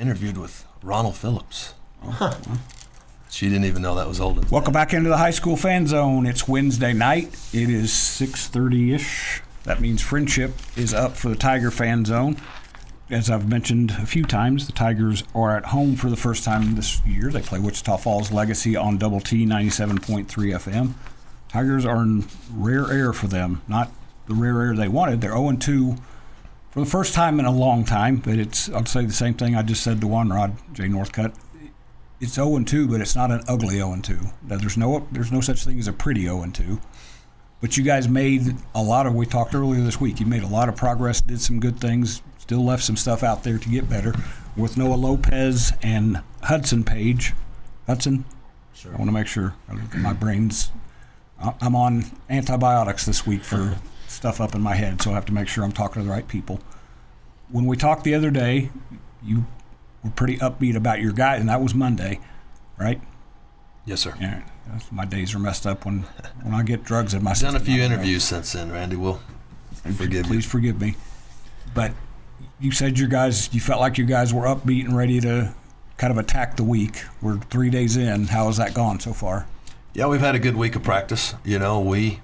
interviewed with Ronald Phillips. She didn't even know that was older. Welcome back into the High School Fan Zone. It's Wednesday night. It is 6:30-ish. That means friendship is up for the Tiger Fan Zone. As I've mentioned a few times, the Tigers are at home for the first time this year. They play Wichita Falls Legacy on Double T 97.3 FM. Tigers are in rare air for them, not the rare air they wanted. They're 0-2 for the first time in a long time, but I'll say the same thing I just said to Rod Jay Northcutt. It's 0-2, but it's not an ugly 0-2. There's no such thing as a pretty 0-2. But you guys made we talked earlier this week, you made a lot of progress, did some good things, still left some stuff out there to get better with Noah Lopez and Hudson Page. Hudson? Sure. I want to make sure. My brain's... I'm on antibiotics this week for stuff up in my head, so I have to make sure I'm talking to the right people. When we talked the other day, you were pretty upbeat about your guy, and that was Monday, right? Yes, sir. Yeah, my days are messed up when I get drugs in my system. Done a few interviews since then, Randy. Please forgive me. But you said you felt like you guys were upbeat and ready to kind of attack the week. We're 3 days in. How has that gone so far? Yeah, we've had a good week of practice. We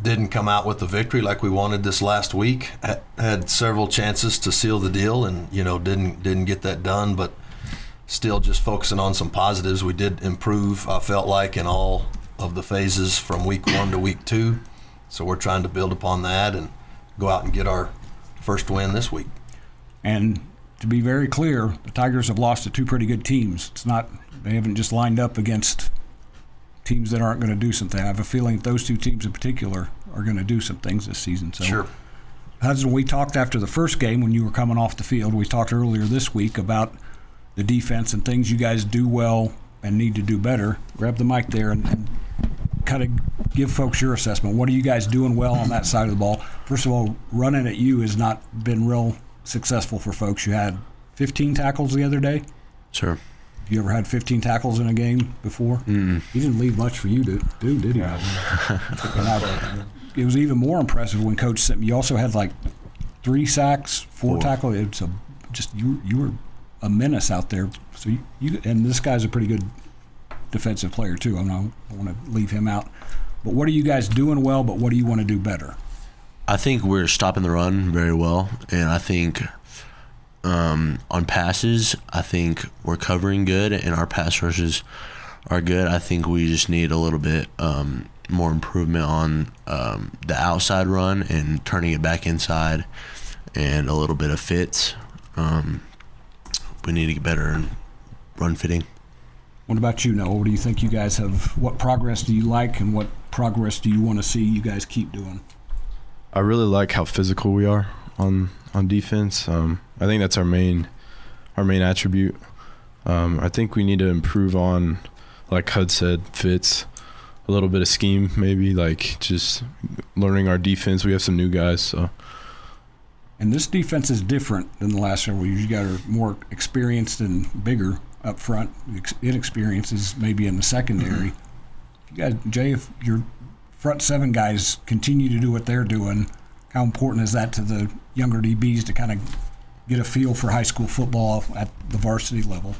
didn't come out with the victory like we wanted this last week. Had several chances to seal the deal and, didn't get that done, but still just focusing on some positives. We did improve, I felt like, in all of the phases from week 1 to week 2. So we're trying to build upon that and go out and get our first win this week. And to be very clear, the Tigers have lost to two pretty good teams. They haven't just lined up against teams that aren't going to do something. I have a feeling those two teams in particular are going to do some things this season. So, sure. Hudson, we talked after the first game when you were coming off the field. We talked earlier this week about the defense and things you guys do well and need to do better. Grab the mic there and kind of give folks your assessment. What are you guys doing well on that side of the ball? First of all, running at you has not been real successful for folks. You had 15 tackles the other day? Sure. You ever had 15 tackles in a game before? Mm-mm. He didn't leave much for you to do, did he? It was even more impressive when Coach sent me. You also had like 3 sacks, 4 tackles. It's you were a menace out there. So and this guy's a pretty good defensive player too. I don't want to leave him out. But what are you guys doing well? But what do you want to do better? I think we're stopping the run very well, and I think. On passes, I think we're covering good, and our pass rushes are good. I think we just need a little bit more improvement on the outside run and turning it back inside, and a little bit of fits. We need to get better in run fitting. What about you, Noah? What do you think you guys have? What progress do you like, and what progress do you want to see you guys keep doing? I really like how physical we are on defense. I think that's our main attribute. I think we need to improve on, like Hud said, fits, a little bit of scheme maybe, like just learning our defense. We have some new guys. So. And this defense is different than the last several years. You guys are more experienced and bigger up front. Inexperience is maybe in the secondary. You guys, Jay, if your front 7 guys continue to do what they're doing, how important is that to the younger DBs to kind of get a feel for high school football at the varsity level?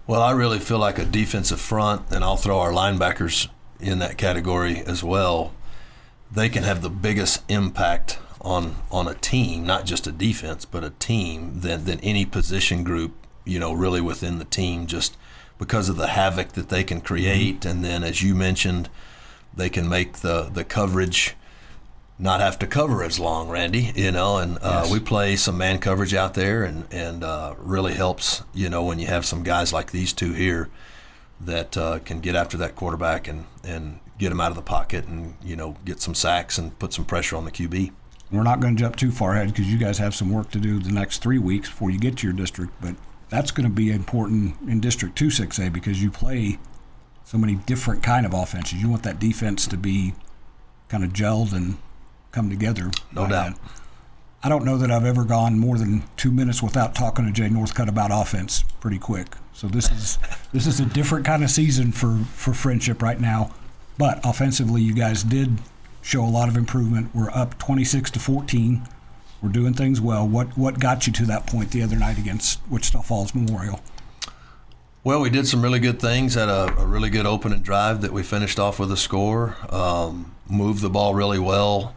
Well, I really feel like a defensive front, and I'll throw our linebackers in that category as well. They can have the biggest impact on a team, not just a defense, but a team than any position group, really within the team, just because of the havoc that they can create. Mm-hmm. And then, as you mentioned, they can make the coverage not have to cover as long, Randy, and yes. We play some man coverage out there and really helps, when you have some guys like these two here that can get after that quarterback and get him out of the pocket and, get some sacks and put some pressure on the QB. We're not going to jump too far ahead because you guys have some work to do the next 3 weeks before you get to your district, but that's going to be important in District 2 6A because you play so many different kind of offenses. You want that defense to be kind of gelled and come together. No doubt. I don't know that I've ever gone more than 2 minutes without talking to Jay Northcutt about offense pretty quick. So this is a different kind of season for friendship right now. But offensively, you guys did show a lot of improvement. We're up 26-14 We're doing things well. What got you to that point the other night against Wichita Falls Memorial? Well, we did some really good things. Had a really good opening drive that we finished off with a score. Moved the ball really well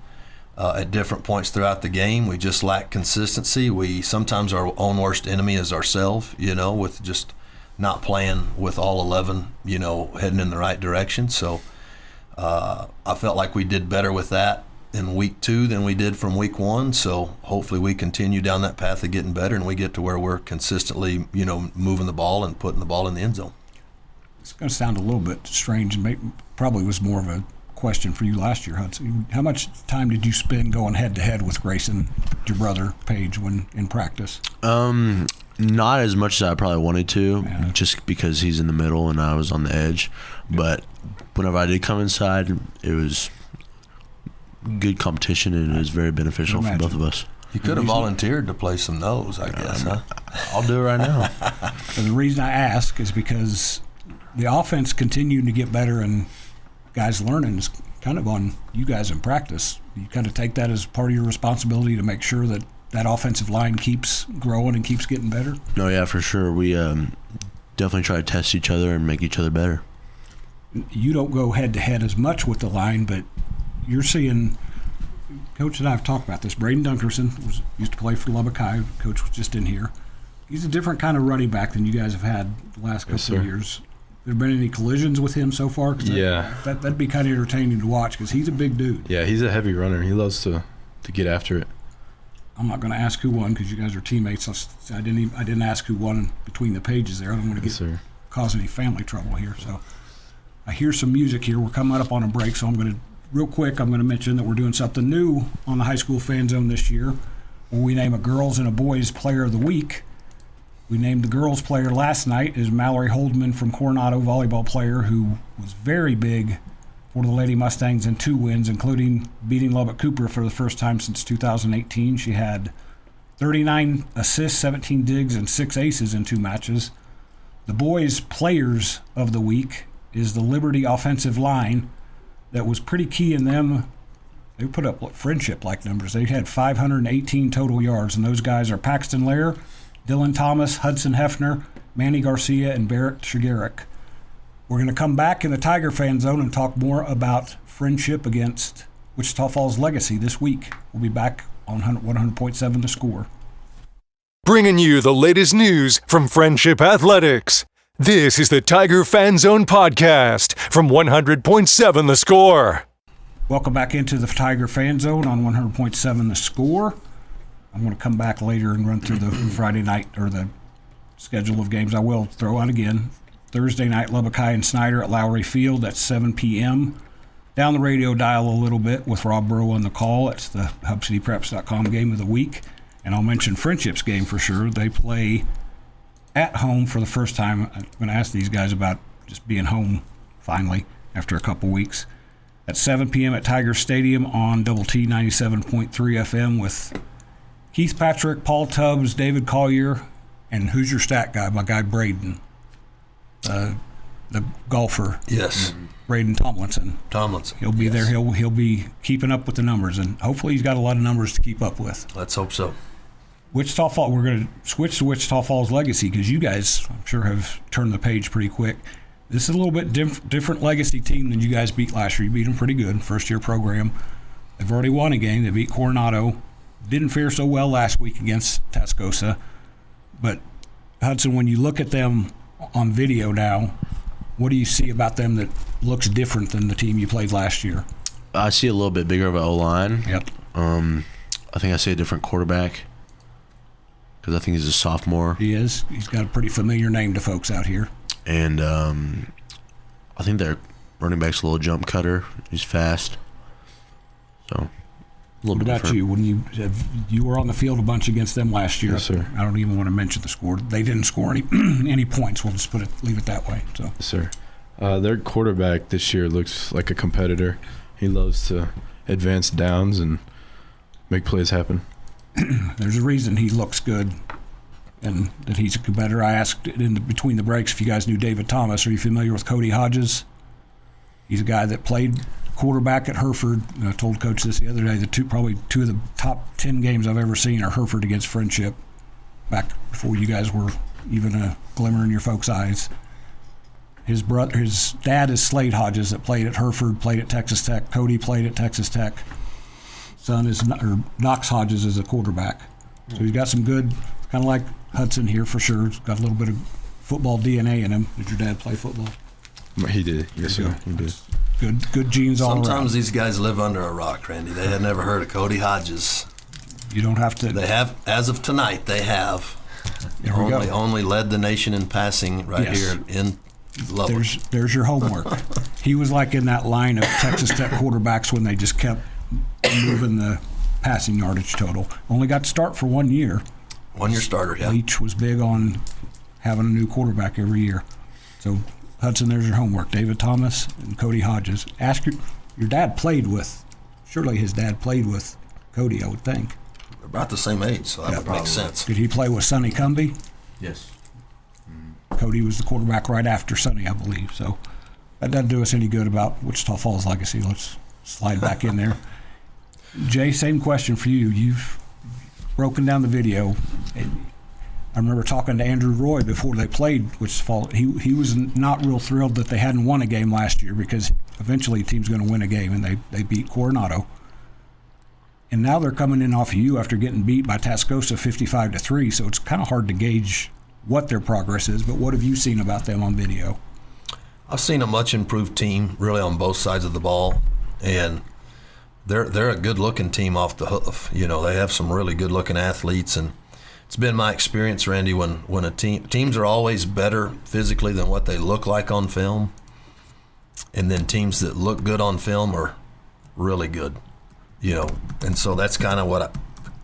at different points throughout the game. We just lacked consistency. We sometimes our own worst enemy is ourselves, with just not playing with all 11, heading in the right direction. So I felt like we did better with that in week 2 than we did from week 1. So hopefully we continue down that path of getting better and we get to where we're consistently, moving the ball and putting the ball in the end zone. It's going to sound a little bit strange and probably was more of a question for you last year, Hudson. How much time did you spend going head-to-head with Grayson, your brother, Page, when in practice? Not as much as I probably wanted to, just because he's in the middle and I was on the edge. But whenever I did come inside, it was good competition and it was very beneficial for both of us. You could have volunteered to play some nose, I guess, huh? I'll do it right now. And the reason I ask is because the offense continuing to get better and guys learning is kind of on you guys in practice. You kind of take that as part of your responsibility to make sure that offensive line keeps growing and keeps getting better? No, yeah, for sure. We definitely try to test each other and make each other better. You don't go head-to-head as much with the line, but you're seeing – Coach and I have talked about this. Braden Dunkerson used to play for Lubbock High. Coach was just in here. He's a different kind of running back than you guys have had the last couple of years. There been any collisions with him so far? Yeah. That'd be kind of entertaining to watch because he's a big dude. Yeah, he's a heavy runner. He loves to get after it. I'm not going to ask who won because you guys are teammates. I didn't ask who won between the pages there. I don't want to cause any family trouble here. So I hear some music here. We're coming up on a break, so I'm going to mention that we're doing something new on the High School Fan Zone this year where we name a girls and a boys player of the week. We named the girls player last night as Mallory Holdman from Coronado, volleyball player who was very big for the Lady Mustangs in 2 wins, including beating Lubbock Cooper for the first time since 2018. She had 39 assists, 17 digs, and 6 aces in 2 matches. The boys' players of the week is the Liberty offensive line that was pretty key in them. They put up friendship-like numbers. They had 518 total yards, and those guys are Paxton Lair, Dylan Thomas, Hudson Hefner, Manny Garcia, and Barrett Shigerik. We're going to come back in the Tiger Fan Zone and talk more about friendship against Wichita Falls Legacy this week. We'll be back on 100.7 The Score. Bringing you the latest news from Friendship Athletics. This is the Tiger Fan Zone podcast from 100.7 The Score. Welcome back into the Tiger Fan Zone on 100.7 The Score. I'm going to come back later and run through the Friday night or the schedule of games. I will throw out again. Thursday night, Lubbock High and Snyder at Lowry Field at 7 p.m. Down the radio dial a little bit with Rob Burrow on the call. It's the HubCityPreps.com game of the week. And I'll mention Friendship's game for sure. They play at home for the first time. I'm going to ask these guys about just being home finally after a couple weeks. At 7 p.m. at Tiger Stadium on Double T 97.3 FM with Keith Patrick, Paul Tubbs, David Collier, and who's your stat guy? My guy Braden. The golfer. Yes. Braden Tomlinson. He'll be there. He'll be keeping up with the numbers, and hopefully he's got a lot of numbers to keep up with. Let's hope so. Wichita Falls. We're going to switch to Wichita Falls Legacy because you guys, I'm sure, have turned the page pretty quick. This is a little bit different Legacy team than you guys beat last year. You beat them pretty good, first-year program. They've already won a game. They beat Coronado. Didn't fare so well last week against Tascosa. But, Hudson, when you look at them on video now, what do you see about them that looks different than the team you played last year? I see a little bit bigger of an O-line. Yep. I think I see a different quarterback because I think he's a sophomore. He is. He's got a pretty familiar name to folks out here. And I think their running back's a little jump cutter. He's fast. So, a little bit different. What about you? When you were on the field a bunch against them last year. Yes, sir. I don't even want to mention the score. They didn't score any points. We'll just leave it that way. So. Yes, sir. Their quarterback this year looks like a competitor. He loves to advance downs and make plays happen. There's a reason he looks good and that he's a competitor. I asked between the breaks if you guys knew David Thomas. Are you familiar with Cody Hodges? He's a guy that played quarterback at Hereford. And I told Coach this the other day. Probably two of the top 10 games I've ever seen are Hereford against Friendship. Back before you guys were even a glimmer in your folks' eyes. His dad is Slade Hodges that played at Hereford, played at Texas Tech. Cody played at Texas Tech. Son is Knox Hodges is a quarterback. So he's got some good, kind of like Hudson here for sure. He's got a little bit of football DNA in him. Did your dad play football? He did. Yes, sir. He did. Good genes all around. Sometimes these guys live under a rock, Randy. They had never heard of Cody Hodges. You don't have to. They have, as of tonight, they have. Only led the nation in passing here in Loveland. There's your homework. He was like in that line of Texas Tech quarterbacks when they just kept moving the passing yardage total. Only got to start for 1 year. 1 year starter, yeah. Leach was big on having a new quarterback every year. So, Hudson, there's your homework. David Thomas and Cody Hodges. Ask your dad played with, surely his dad played with Cody, I would think. They're about the same age, so that would make sense. Did he play with Sonny Cumbie? Yes. Cody was the quarterback right after Sonny, I believe. So that doesn't do us any good about Wichita Falls Legacy. Let's slide back in there. Jay, same question for you. You've broken down the video. And I remember talking to Andrew Roy before they played Wichita Falls. He was not real thrilled that they hadn't won a game last year because eventually the team's going to win a game, and they beat Coronado. And now they're coming in off of you after getting beat by Tascosa 55-3, so it's kind of hard to gauge what their progress is, but what have you seen about them on video? I've seen a much improved team, really, on both sides of the ball, and they're a good-looking team off the hoof. You know, they have some really good-looking athletes, and it's been my experience, Randy, when a teams are always better physically than what they look like on film, and then teams that look good on film are really good, you know, and so that's kind of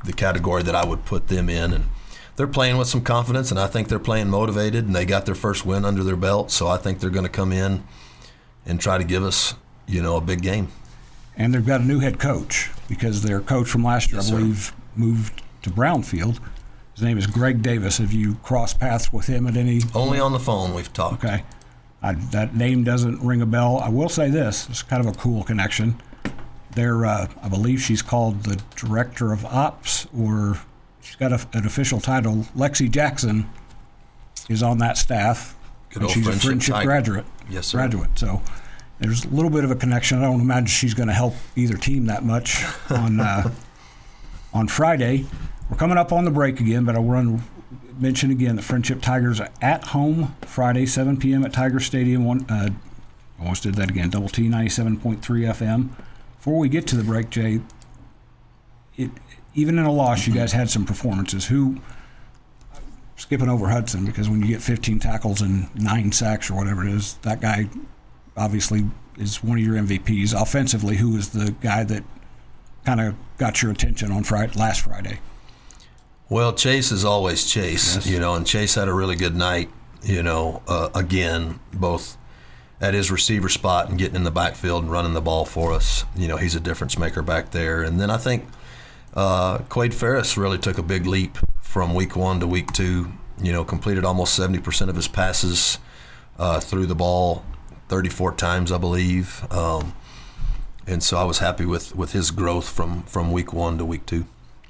the category that I would put them in. And they're playing with some confidence, and I think they're playing motivated, and they got their first win under their belt, so I think they're going to come in and try to give us, you know, a big game. And they've got a new head coach because their coach from last year, I believe, moved to Brownfield. His name is Greg Davis. Have you crossed paths with him at any? Only on the phone we've talked. Okay. That name doesn't ring a bell. I will say this. It's kind of a cool connection. I believe she's called the Director of Ops, or she's got an official title. Lexi Jackson is on that staff. Good old she's a Friendship graduate. Yes, sir. So there's a little bit of a connection. I don't imagine she's going to help either team that much on Friday. We're coming up on the break again, but I want to mention again the Friendship Tigers are at home Friday, 7 p.m. at Tiger Stadium. Almost did that again. Double T 97.3 FM. Before we get to the break, Jay, even in a loss, you guys had some performances. Skipping over Hudson, because when you get 15 tackles and 9 sacks or whatever it is, that guy obviously is one of your MVPs. Offensively, who was the guy that kind of got your attention on last Friday? Well, Chase is always Chase, yes. You know, and Chase had a really good night, you know, again, both at his receiver spot and getting in the backfield and running the ball for us. You know, he's a difference maker back there. And then I think Quade Ferris really took a big leap from week 1 to week 2, you know, completed almost 70% of his passes, threw the ball 34 times, I believe. And so I was happy with his growth from week 1 to week 2.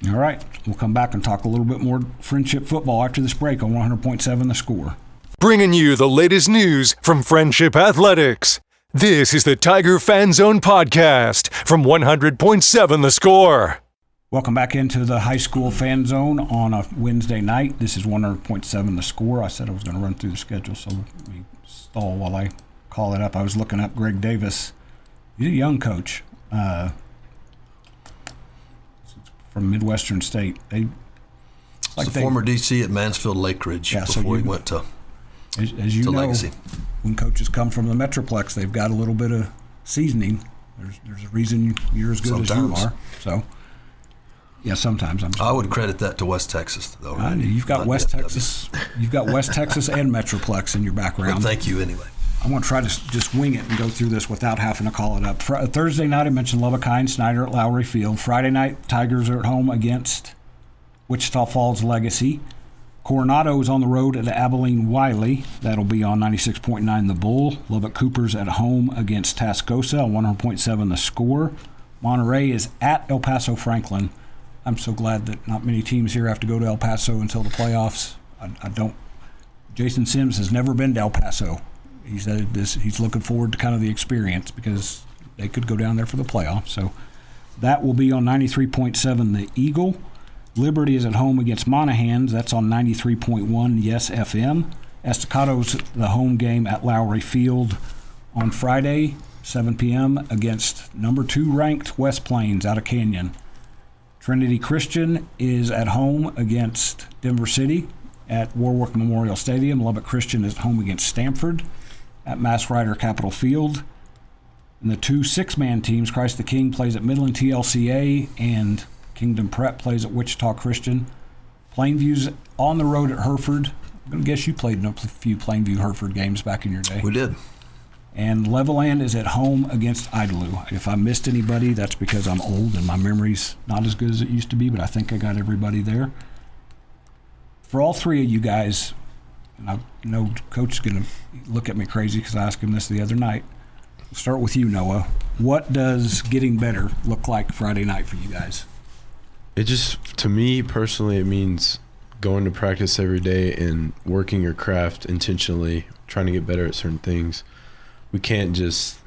All right. We'll come back and talk a little bit more Friendship football after this break on 100.7 The Score. Bringing you the latest news from Friendship Athletics. This is the Tiger Fan Zone podcast from 100.7 The Score. Welcome back into the high school fan zone on a Wednesday night. This is 100.7 The Score. I said I was going to run through the schedule, so let me stall while I call it up. I was looking up Greg Davis. He's a young coach from Midwestern State. He's a former DC at Mansfield Lake Ridge before he went to as you know, Legacy. When coaches come from the Metroplex, they've got a little bit of seasoning. There's a reason you're as good as you are. So, yeah, sometimes I would credit that to West Texas, though. You've got West Texas. You've got West Texas and Metroplex in your background. Well, thank you anyway. I'm going to try to just wing it and go through this without having to call it up. Thursday night, I mentioned Lubbock High and Snyder at Lowry Field. Friday night, Tigers are at home against Wichita Falls Legacy. Coronado's on the road at Abilene Wiley. That'll be on 96.9 The Bull. Lubbock Cooper's at home against Tascosa on 100.7 The Score. Monterey is at El Paso Franklin. I'm so glad that not many teams here have to go to El Paso until the playoffs. I don't. Jason Sims has never been to El Paso. He said he's looking forward to kind of the experience because they could go down there for the playoffs. So that will be on 93.7 The Eagle. Liberty is at home against Monahans. That's on 93.1 Yes FM. Estacado's the home game at Lowry Field on Friday, 7 p.m. against number 2 ranked West Plains out of Canyon. Trinity Christian is at home against Denver City at Warwick Memorial Stadium. Lubbock Christian is at home against Stanford at Mass Rider Capitol Field. And the 2 6-man teams, Christ the King plays at Midland TLCA and Kingdom Prep plays at Wichita Christian. Plainview's on the road at Hereford. I'm going to guess you played in a few Plainview-Hereford games back in your day. We did. And Levelland is at home against Idalou. If I missed anybody, that's because I'm old and my memory's not as good as it used to be, but I think I got everybody there. For all 3 of you guys, and I know Coach is going to look at me crazy because I asked him this the other night. We'll start with you, Noah. What does getting better look like Friday night for you guys? It just, to me personally, it means going to practice every day and working your craft intentionally, trying to get better at certain things. We can't just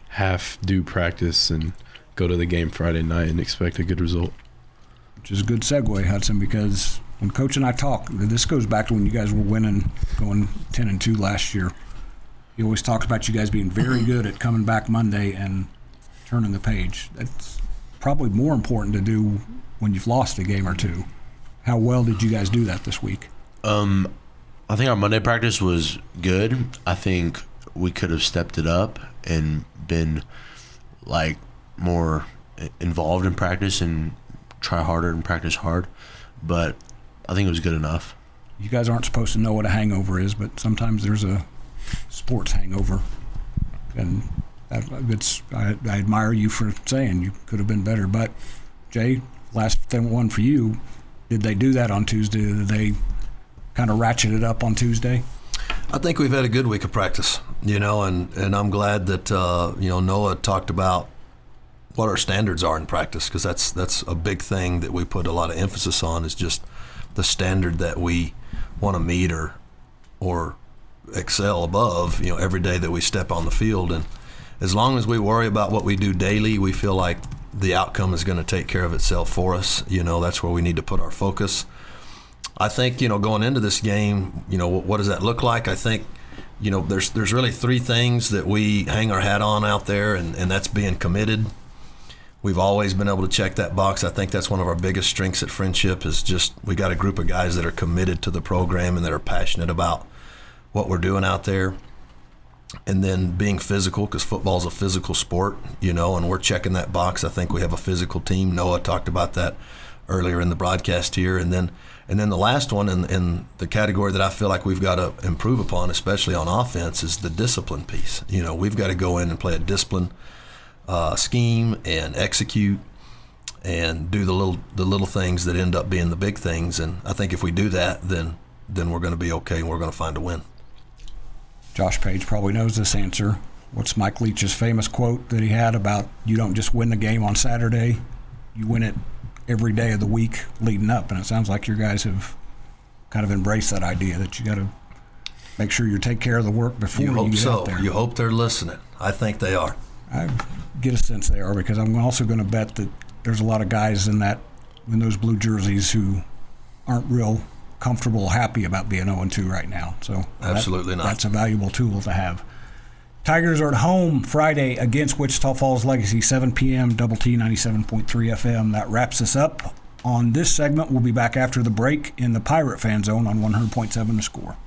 half do practice and go to the game Friday night and expect a good result. Which is a good segue, Hudson, because when Coach and I talk, this goes back to when you guys were winning, going 10-2 last year. He always talks about you guys being very good at coming back Monday and turning the page. That's probably more important to do when you've lost a game or two. How well did you guys do that this week? I think our Monday practice was good. I think we could have stepped it up and been like more involved in practice and try harder and practice hard. But I think it was good enough. You guys aren't supposed to know what a hangover is, but sometimes there's a sports hangover. And I admire you for saying you could have been better. But, Jay, last one for you, did they do that on Tuesday? Did they kind of ratchet it up on Tuesday? I think we've had a good week of practice, and I'm glad that, Noah talked about what our standards are in practice, because that's a big thing that we put a lot of emphasis on, is just the standard that we want to meet or excel above, every day that we step on the field. And as long as we worry about what we do daily, we feel like the outcome is going to take care of itself for us. That's where we need to put our focus. I think, going into this game, what does that look like? I think, there's really 3 things that we hang our hat on out there, and that's being committed. We've always been able to check that box. I think that's one of our biggest strengths at Friendship, is just we got a group of guys that are committed to the program and that are passionate about what we're doing out there. And then being physical, because football's a physical sport, and we're checking that box. I think we have a physical team. Noah talked about that earlier in the broadcast here. And then the last one in the category that I feel like we've got to improve upon, especially on offense, is the discipline piece. We've got to go in and play a discipline scheme and execute and do the little things that end up being the big things. And I think if we do that, then we're going to be okay and we're going to find a win. Josh Page probably knows this answer. What's Mike Leach's famous quote that he had about, you don't just win the game on Saturday, you win it every day of the week leading up? And it sounds like your guys have kind of embraced that idea that you got to make sure you take care of the work before you get out there. You hope they're listening. I think they are. I get a sense they are, because I'm also going to bet that there's a lot of guys in those blue jerseys who aren't real comfortable, happy about being 0-2 right now. So absolutely not. That's a valuable tool to have. Tigers are at home Friday against Wichita Falls Legacy, 7 p.m., Double T 97.3 FM. That wraps us up on this segment. We'll be back after the break in the Pirate Fan Zone on 100.7 The Score.